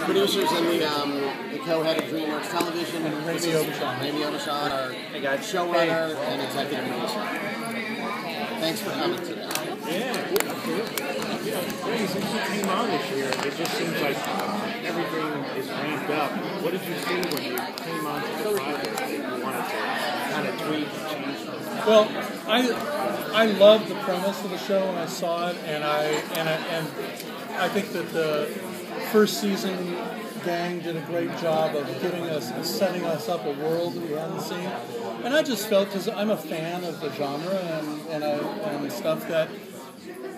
producers and the co-head of DreamWorks Television, and Remi Aubuchon. Remi Aubuchon, our showrunner and executive producer. Thanks for coming today. Yeah, absolutely. Since you came on this year, it just seems like everything is ramped up. What did you see when you came on to the project that you wanted to kind of tweak and change? Well, I loved the premise of the show when I saw it, and I think that the first season gang did a great job of setting us up a world that we hadn't seen. And I just felt, because I'm a fan of the genre and stuff, that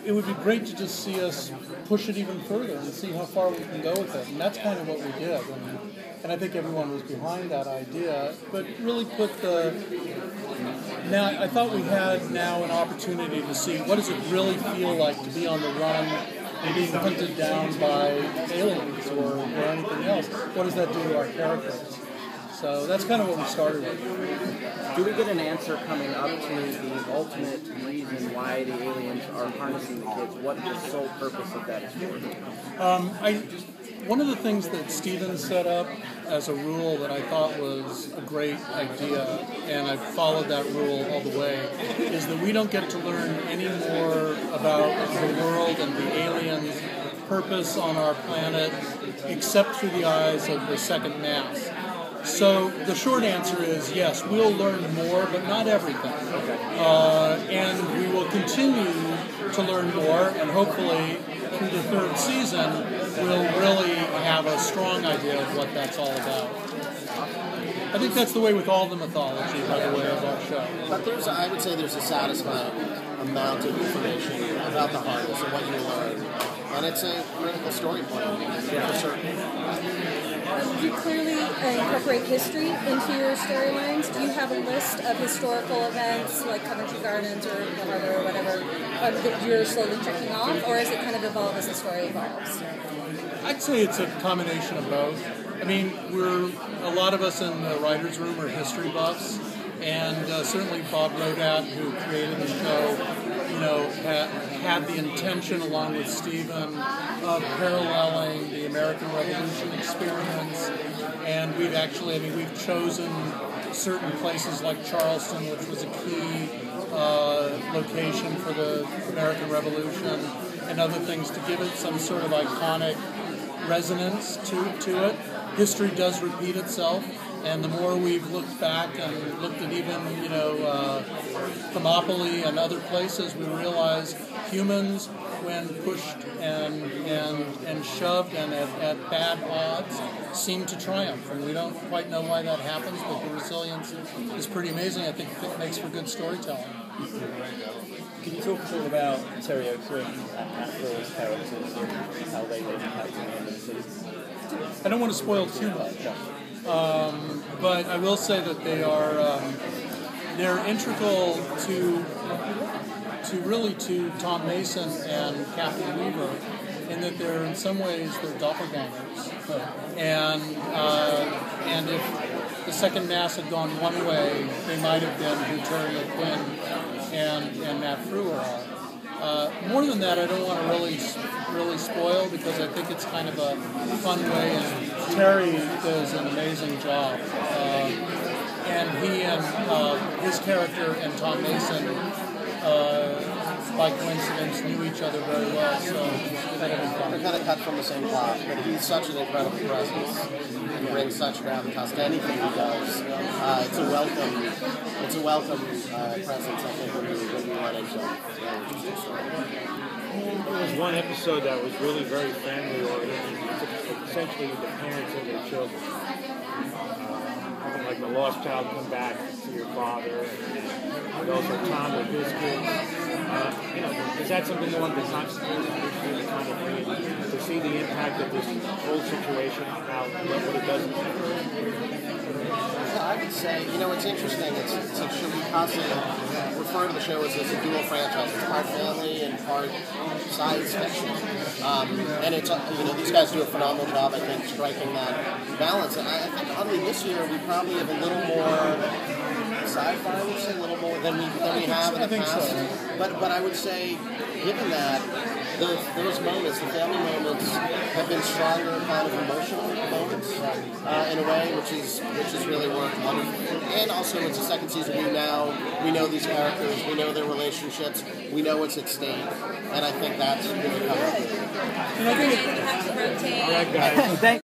it would be great to just see us push it even further and see how far we can go with it. And that's kind of what we did. And I think everyone was behind that idea, but really now I thought we had now an opportunity to see what does it really feel like to be on the run and being hunted down by aliens or anything else. What does that do to our characters? So that's kind of what we started with. Do we get an answer coming up to the ultimate reason why the aliens are harnessing the kids? What the sole purpose of that is for? One of the things that Steven set up as a rule that I thought was a great idea, and I've followed that rule all the way, is that we don't get to learn any more about the world and the aliens' purpose on our planet except through the eyes of the second mass. So the short answer is yes, we'll learn more, but not everything. And we will continue to learn more, and hopefully through the third season, we'll really have a strong idea of what that's all about. I think that's the way with all the mythology, by the way, of our show. But I would say there's a satisfying amount of information about the harness and what you learn. And it's a critical story point, for certain. You clearly incorporate history into your storylines. Do you have a list of historical events like Coventry Gardens or the Harbor or whatever that you're slowly checking off, or is it kind of evolve as the story evolves? I'd say it's a combination of both. I mean, a lot of us in the writers' room are history buffs, and certainly Bob Rodat, who created the show, had the intention, along with Steven, of paralleling the American Revolution experience. And we've chosen certain places like Charleston, which was a key location for the American Revolution, and other things to give it some sort of iconic resonance to it. History does repeat itself, and the more we've looked back and looked at even, Thermopylae and other places, we realize humans, when pushed and shoved and at bad odds, seem to triumph. And we don't quite know why that happens, but the resilience is pretty amazing. I think it makes for good storytelling. Can you talk a little about Terry O'Quinn and Phil's characters and how they were impacting in the season? I don't want to spoil too much, but I will say that they're integral to Tom Mason and Captain Weaver, in that they're in some ways they're doppelgangers, and if the second mass had gone one way, they might have been who Terry O'Quinn and Matt Frewer are. More than that, I don't want to really spoil, because I think it's kind of a fun way, and Terry does an amazing job. And he and his character and Tom Mason, by coincidence, knew each other very well, so that had been fun. They're kind of cut from the same cloth, but he's such an incredible presence and brings such gravitas to anything he does. It's a welcome presence, I think, when we run into interesting story. There was one episode that was really very family oriented. Essentially, the parents and their children. Having like the lost child come back to your father, and also Tom with his kids. Is that something you want to constantly kind of read, to see the impact of this whole situation, what it does? Yeah, I would say, it's interesting. It's a show we constantly refer to the show as a dual franchise. It's part family and part science fiction. And it's, these guys do a phenomenal job, I think, striking that balance. And I think, oddly, this year we probably have a little more sci-fi, we say, a little more than we have in the past. So. But I would say, given that, those moments, the family moments, have been stronger kind of emotional moments in a way, which is really worked wonderfully. And also, it's the second season. We know these characters, we know their relationships, we know what's at stake, and I think that's really coming through. And I think you have to rotate. All right, guys. Thank